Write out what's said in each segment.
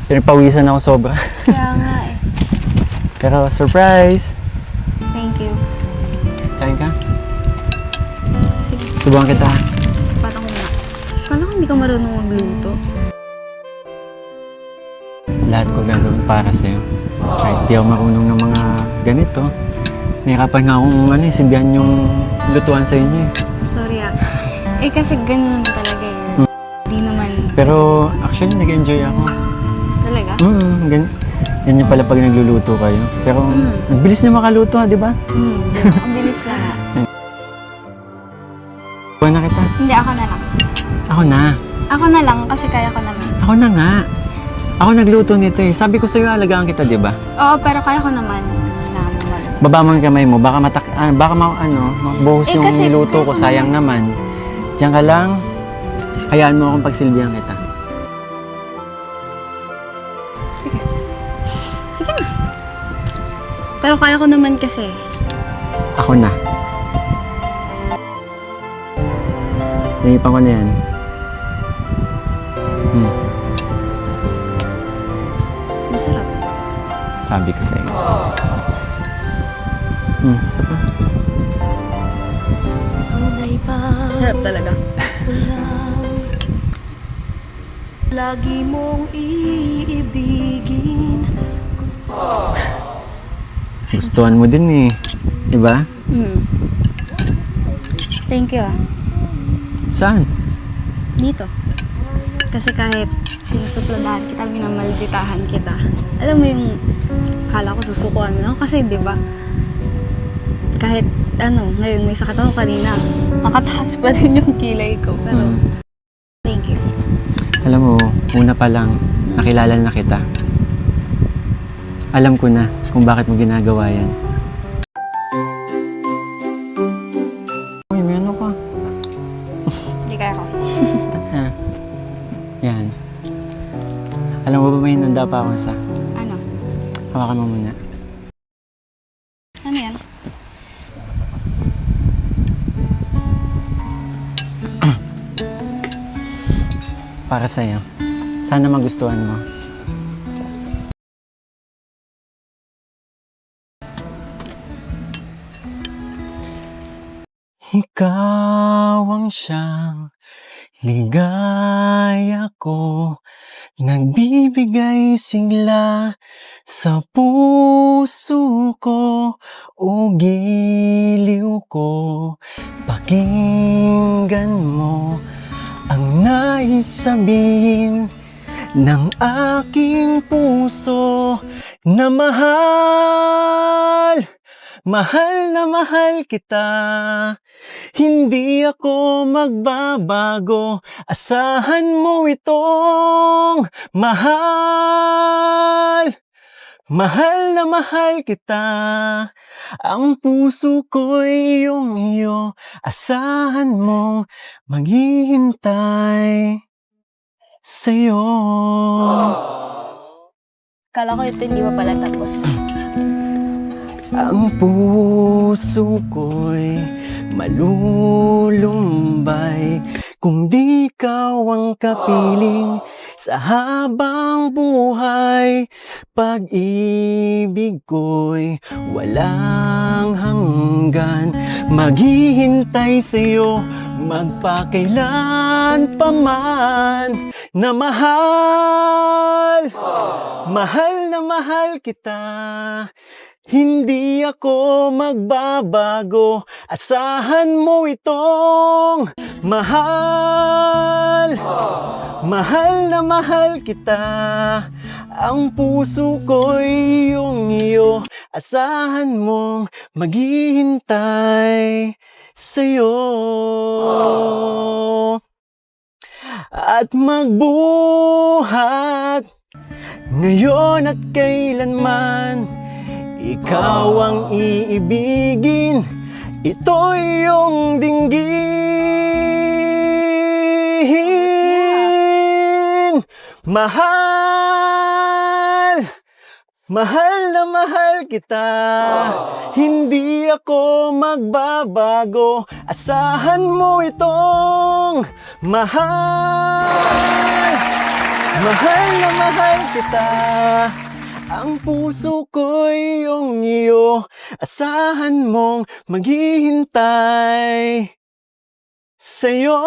Pinapawisan ako sobra. Kaya nga eh. Pero surprise! Thank you. Kain ka? Sige, Subukan kita. parang ko nga. Kala ko hindi ka marunong magluto. Lahat ko gagawin para sa'yo. Kahit di ako marunong ng mga ganito. Nahirapan nga akong sindihan yung lutuan sa inyo eh. Sorry ah. Eh kasi ganun naman talaga eh. Di naman. Pero actually nag-enjoy ako. Talaga? Ganyan pala pag nagluluto kayo. Pero ang bilis na makaluto ha, di ba? Ang bilis lang ah. Buwan na kita. Hindi, ako na lang. Ako na. Ako na lang kasi kaya ko naman. Ako na nga. Ako nagluto nito eh. Sabi ko sa'yo, alagaan kita, di ba? Oo, pero kaya ko naman. Baba mo yung kamay mo. Baka mabuhos Eh, yung kasi- niluto ko. Sayang naman. Diyan ka lang. Hayaan mo akong pagsilbihan kita. Sige na. Pero kaya ko naman kasi. Ako na. Naipan ko na yan. Masarap. Sabi ko sa'yo. Isa pa. Masarap talaga. Lagi mong iibigin. Gustuhan mo din eh. Diba? Thank you ah. Saan? Dito. Kasi kahit sinusupladahan kita, minamalditahan kita. Alam mo yung kala ko susukuan mo lang. Kasi di ba kahit ngayon may sakit ako kanina, makataas pa rin yung kilay ko. Pero thank you. Alam mo, una pa lang, nakilala na kita. Alam ko na kung bakit mo ginagawa yan. Uy, may ano ka? Hindi kaya ko. Yan. Alam mo ba may nanda pa akong isa? Ano? Hawakan mo muna. Ano yan? Para sa'yo. Sana magustuhan mo. Ikaw ang siyang ligaya ko, nagbibigay sigla sa puso ko, o giliw ko. Pakinggan mo ang nais sabihin ng aking puso na mahal, mahal na mahal kita. Hindi ako magbabago, asahan mo itong mahal, mahal na mahal kita. Ang puso ko'y iyong iyo, asahan mong maghihintay sa'yo. Kala ko ito hindi pa pala tapos. Ang puso ko'y malulumbay kung di ikaw ang kapiling sa habang buhay. Pag-ibig ko'y walang hanggan, maghihintay sa'yo magpakailan pa man. Na mahal, mahal na mahal kita. Hindi ako magbabago, asahan mo itong mahal, mahal na mahal kita. Ang puso ko'y iyong iyo, asahan mong maghihintay sa'yo. At magbuhat ngayon at kailanman, ikaw ang iibigin, ito'y iyong dinggin. Mahal, mahal na mahal kita. Hindi ako magbabago, asahan mo itong mahal, Mahal na mahal kita. Ang puso ko'y iyong iyo. Asahan mong maghihintay sa'yo.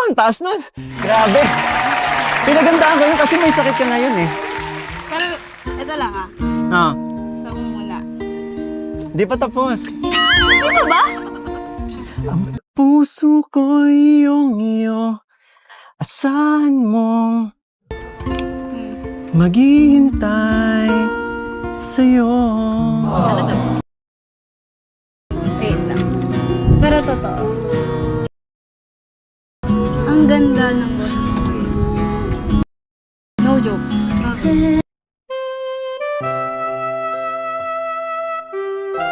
Ang taas nun. Grabe. Pinagandaan ko yun kasi may sakit ka ngayon eh. Pero, ito lang Ah, Gusto ko muna. di pa tapos. Ito ba? Ang puso ko'y iyong iyo. Asahan mong maghihintay sa'yo. Talaga. Wait lang. Pero totoo. Ang ganda ng boses mo yun. No joke.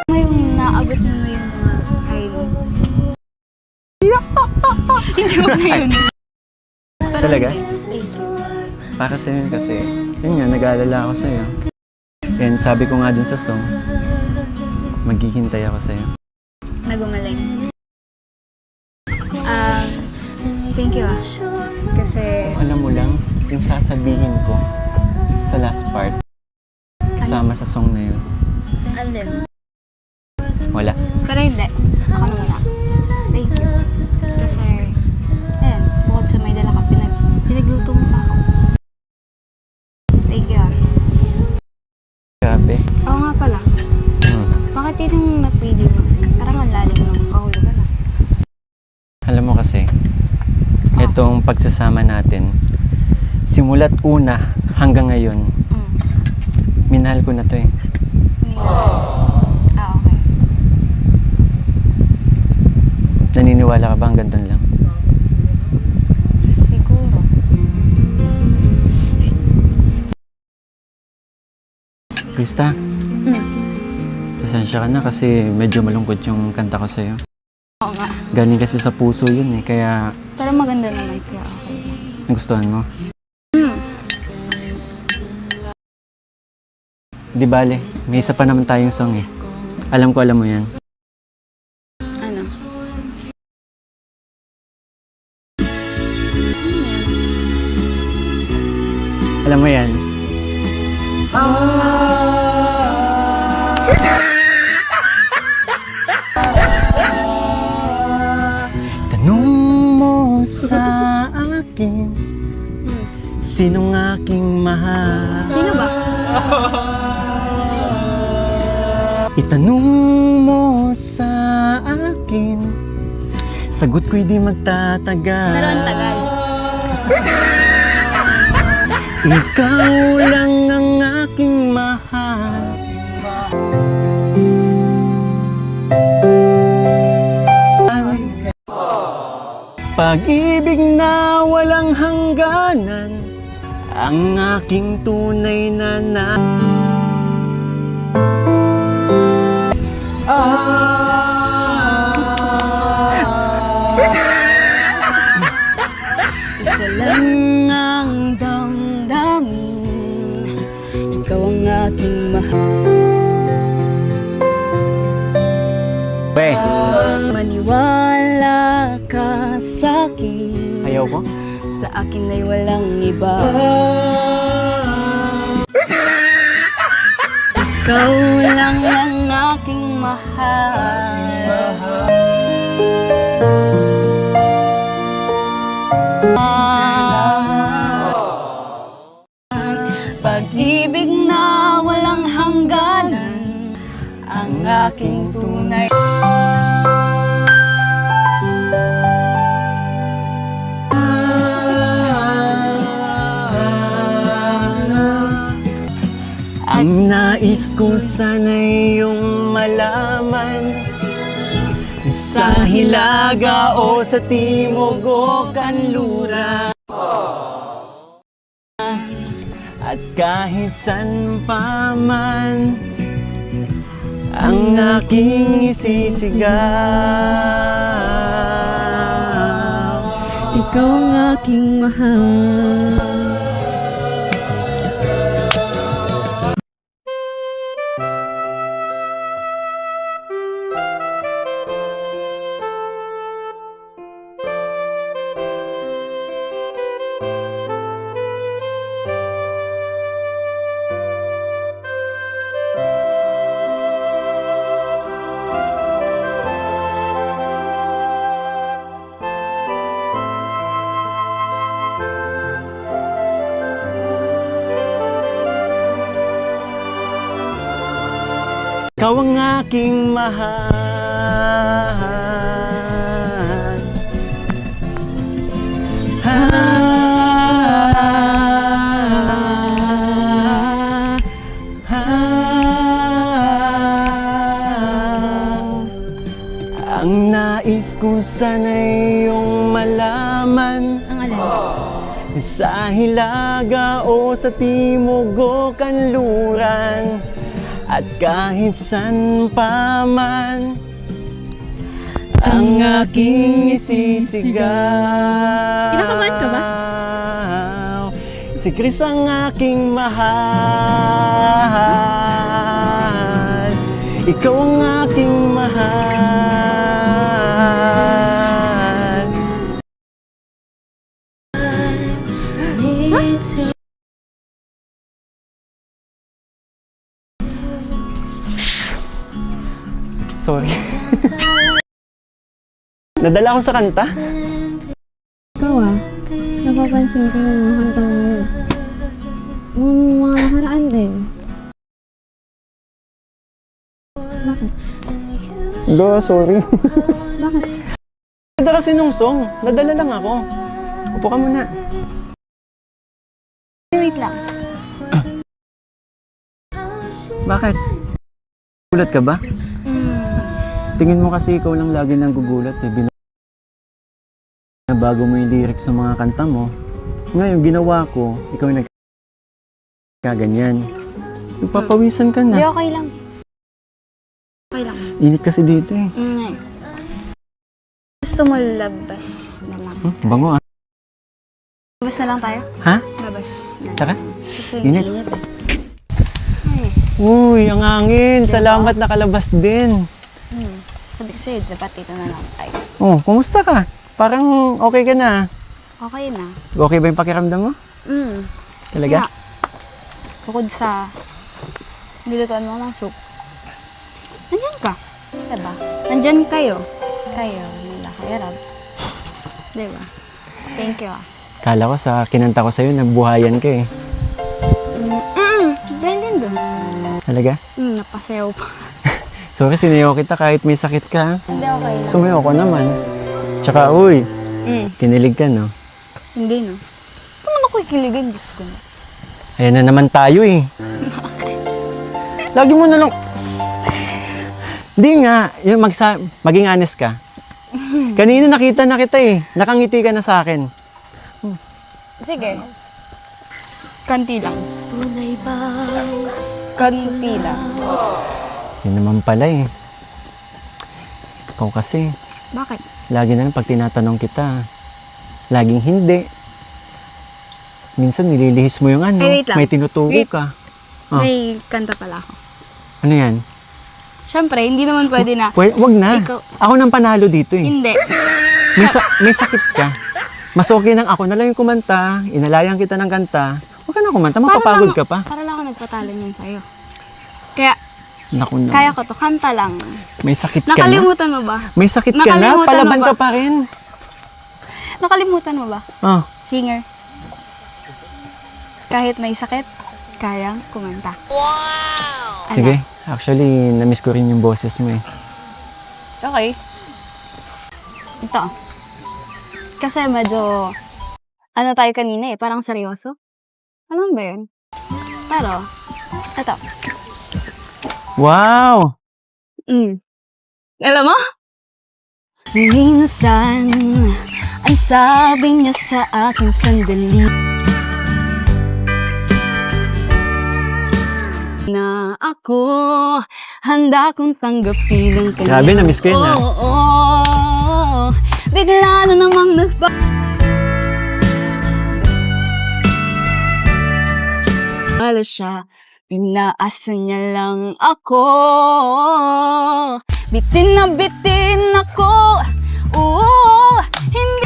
Ngayong naabot mo na yung mga high notes. Hindi mo na yun. Pero Talaga? hindi. Thank you. Para sa'yo yun kasi, yun nga, nag-aalala ako sa'yo. And sabi ko nga dun sa song, maghihintay ako sa'yo. Nagumaling. Thank you Kasi, Alam mo lang, yung sasabihin ko sa last part, kasama sa song na yun, andin. wala. Pero hindi. Ako na muna. Thank you. Kasi, ayan, bukod sa may dala ka, pinagluto mo pa ako. Thank you Grabe. Oo nga pala. Bakit yun yung napili mo? Parang ang lalim ng kahulugan Alam mo kasi, itong pagsasama natin, simula't una hanggang ngayon, minahal ko na to eh. Okay. Naniniwala ka ba hanggang doon lang? Siguro. Krista, pasensya ka na kasi medyo malungkot yung kanta ko sa'yo. Oo nga. Galing kasi sa puso yun eh, kaya Pero maganda naman kaya okay. nagustuhan mo. Di bale, may isa pa naman tayong song eh. Alam ko alam mo yan. Ano? Alam mo yan? Tanong mo sa akin, sinong aking mahal? Sino ba? Itanong mo sa akin, sagot ko'y di magtatagal. Pero ang tagal. Ikaw lang ang aking mahal. Pag-ibig na walang hangganan, ang aking tunay na Isa lang ang damdamin, ikaw ang aking mahal. We, Maniwala ka sa'kin, ayaw ko? sa akin ay walang iba. Ikaw lang ang aking mahal. Pag-ibig na walang hangganan, ang aking tunay. Ang nais ko sana'y iyong malaman, sa Hilaga o sa Timog o Kanluran, at kahit san pa man ang aking isisigaw. Ikaw ang aking mahal. Ikaw ang aking mahal. Ang nais ko sana'y iyong malaman, Ang alin? sa Hilaga o sa Timog o Kanluran, at kahit san pa man, ang aking isisigaw. Kinakabahan ka ba? Si Chris ang aking mahal. Ikaw ang aking mahal. Need to Sorry. Nadala ako sa kanta? Ikaw napapansin ko yung mga kanta mo yun. Mga nakaraan din. Bakit? Sorry. Bakit? Ganda kasi nung song. Nadala lang ako. Upo ka muna. Wait lang. Bakit? Gulat ka ba? Tingin mo kasi ikaw lang lagi nang gugulat eh. Bago mo yung lyrics ng mga kanta mo. Ngayon, ginawa ko, ikaw yung nagkaganyan. Nagpapawisan ka Hindi, na. okay lang. Okay lang. Init kasi dito eh. Gusto mo labas na lang. Bango ah. Labas na lang tayo? Ha? Labas na lang. Tara. Kasi Init. init eh. Ay. Uy, ang hangin. Diba? Salamat nakalabas din. Sabi ko sa'yo, dapat dito na lang tayo. Oh, kumusta ka? Parang okay ka na. Okay na. Okay ba yung pakiramdam mo? Talaga? Kasi nga, bukod sa nilutuan mo ng soup, nandyan ka. Diba? Nandyan kayo. Kayo, nila kay Rab. Diba? Thank you ah. Kala ko sa kinanta ko sa'yo, nabuhayan ka eh. Dahil din doon. Talaga? Napasayaw pa. Sorry, sinayaw kita kahit may sakit ka. Hindi, okay lang. Sumayaw ko naman. Tsaka, uy, kinilig ka, no? Hindi no. Ito man ako ikiligan, Diyos ko na. Ayan na naman tayo eh. Lagi mo na lang. Di nga, yung maging honest ka. Kanina nakita na kita eh. Nakangiti ka na sa akin. Sige. Kanti lang. tunay bang Kanti lang. Yun naman pala eh. Ikaw kasi, Bakit? lagi na lang pag tinatanong kita, laging hindi. Minsan nililihis mo yung ano, Ay, wait lang. may tinutuko Wait. ka. Ah. May kanta pala ako. Ano yan? Siyempre, hindi naman pwede na. Wag na. Ikaw- Ako nang panalo dito eh. Hindi. May sakit ka. Mas okay nang ako na lang yung kumanta, inalayan kita ng kanta. Huwag ka na kumanta, mapapagod ka pa. Para lang ako nagpatalan yan sa'yo. Kaya, Naku na. kaya ko to. Kanta lang. May sakit ka na. Nakalimutan mo ba? May sakit ka na, Nakalimutan palaban mo ba? ka pa rin. Nakalimutan mo ba? Oh, Singer. Kahit may sakit, kayang kumanta. Wow! sige. Actually, na-miss ko rin yung boses mo eh. Okay. Ito. Kasi medyo, ano tayo kanina eh, parang seryoso. Alam ba yun? Pero, ito. Wow! Alam mo? Minsan, ay sabi niya sa akin sandali na ako handa kong tanggapin ang kanya. Grabe, na-miss ko yun ah. Oo, bigla na namang nagba... Wala siya, pinaasa niya lang ako. Bitin na bitin ako. Oo, hindi.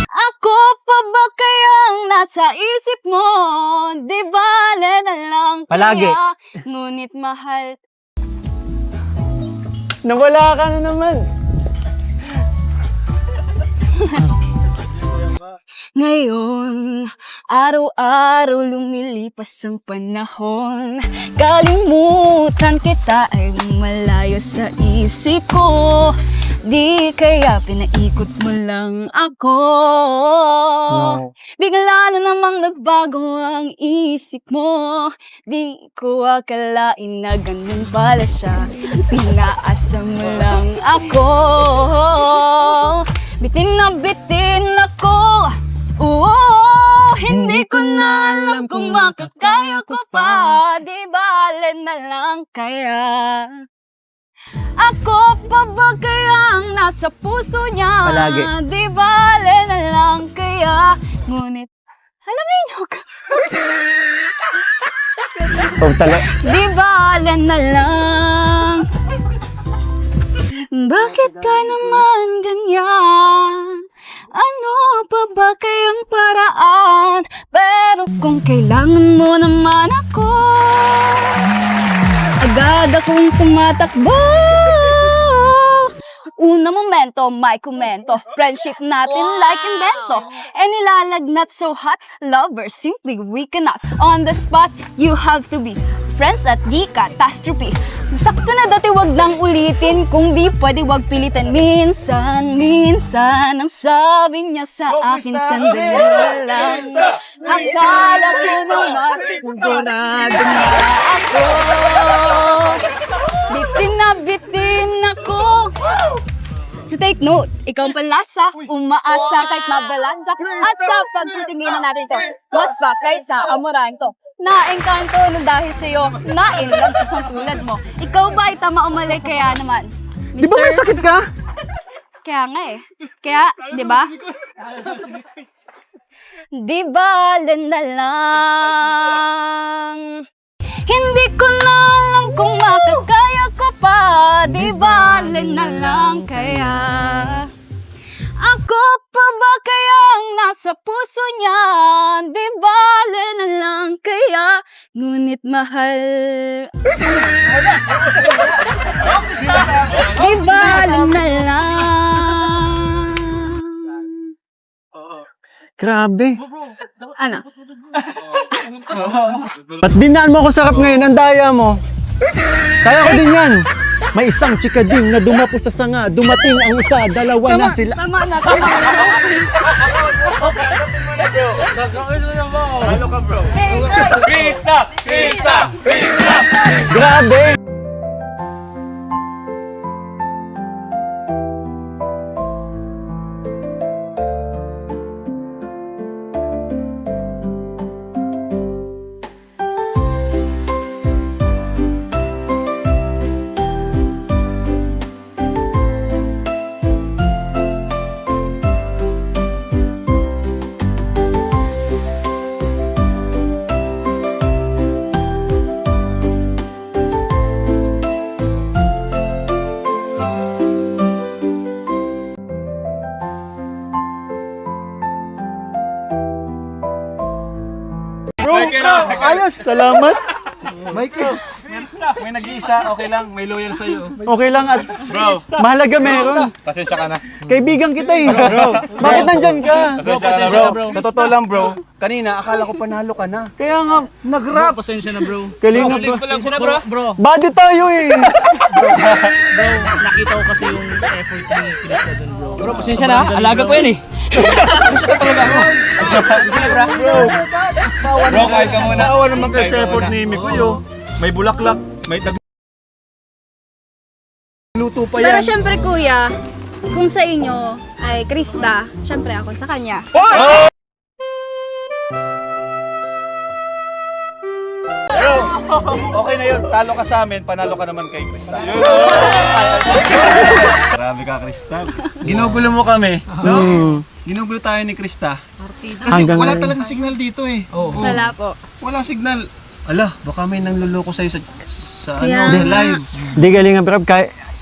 Ako pa ba kayang nasa isip mo? Di bale na lang Palagi. kaya, ngunit mahal. Nawala ka na naman. Ngayon, araw-araw lumilipas ang panahon. Kalimutan kita ay malayo sa isip ko. Di kaya pinaikot mo lang ako. Bigla na namang nagbago ang isip mo. Di ko akalain na ganun pala siya. Pinaasa mo lang ako. Bitin na bitin ako. Oo, hindi ko na alam kung makakaya ko pa. Di bale na lang kaya. Ako pa ba kaya ang nasa puso niya? Palagi. Di bale na lang kaya. Ngunit, alamin niyo ka. Oh, tala. Di bale na lang. Bakit ka naman ganyan? Ano pa ba kayang paraan? Pero kung kailangan mo naman ako, agad akong tumatakbo. Una momento, may komento. Friendship natin like invento. And ilalagnat so hot, lovers, simply we cannot. On the spot, you have to be friends at di catastrophe. Sakto na dati wag nang ulitin. Kung di pwede wag pilitan. Minsan, ang sabi niya sa akin, sandali na lang. Akala ko naman, sigurado na ako. Bitin ako. So take note, ikaw ang palasa, umaasa kahit mabalanda. At sa pagtitinginan natin to, mas pa kaysa amurahin to. Naengkanto na dahil sa'yo, na-inlove sa isang tulad mo. Ikaw ba ay tama o mali? Kaya naman, Di ba may sakit ka? Kaya nga eh. Kaya, di ba? Di bale na lang. Hindi ko na alam kung makakaya ko pa. Di bale na lang kaya. Ako pa ba kaya ang nasa puso niya? Di bale na lang kaya. Ngunit mahal. Di bale na lang. Grabe. Ano? Ba't dinaan mo ako sarap ngayon? Ang daya mo. Kaya ko din yan. May isang chikading na dumapo sa sanga. Dumating ang isa, dalawa na sila. Tama na. Halo ka, bro. Krista! Grabe. Ayos, salamat. Michael, may nag-iisa, okay lang, may loyal sa'yo. Okay lang at Bro, mahalaga meron. pasensya ka na. Kaibigan kita eh. Bro, bakit nandyan ka? Pasensya ka na, bro. Sa totoo lang, bro, kanina akala ko panalo ka na. Kaya nga, Nag-rap! Pasensya na, bro. kalinga pa. Bro. Body tayo eh. Nakita ko kasi yung effort ni Krista dun, bro. Bro, pasensya na. Alaga ko yan eh. Bro, kahit ka muna. Naawa naman kayo sa effort ni Mikuyo. May bulaklak, may luto pa Pero yan. syempre kuya, kung sa inyo ay Krista, syempre ako sa kanya. Bro, okay na yun. Talo ka sa amin, panalo ka naman kay Krista. Grabe ka, Krista. Ginugulo mo kami, no? Ginugulo tayo ni Krista. Kasi Hanggang wala ngayon. talagang signal dito eh. Wala po. Wala signal. Ala, baka may nangluloko sa'yo sa Kaya sa nga. live. Di galingan, bro.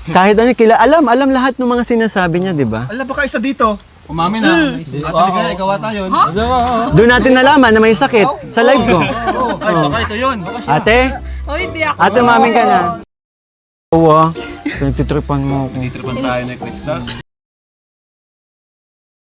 Kahit ano, alam lahat ng mga sinasabi niya, di ba? Ala, baka isa dito. Umamin na. At talaga, ikaw ata yun. Doon natin nalaman na may sakit sa live ko. Ay, baka ito yun. Ate? Ate, umamin ka na. Oo, pinagtitripan mo ako. Tinitripan tayo ni Krista.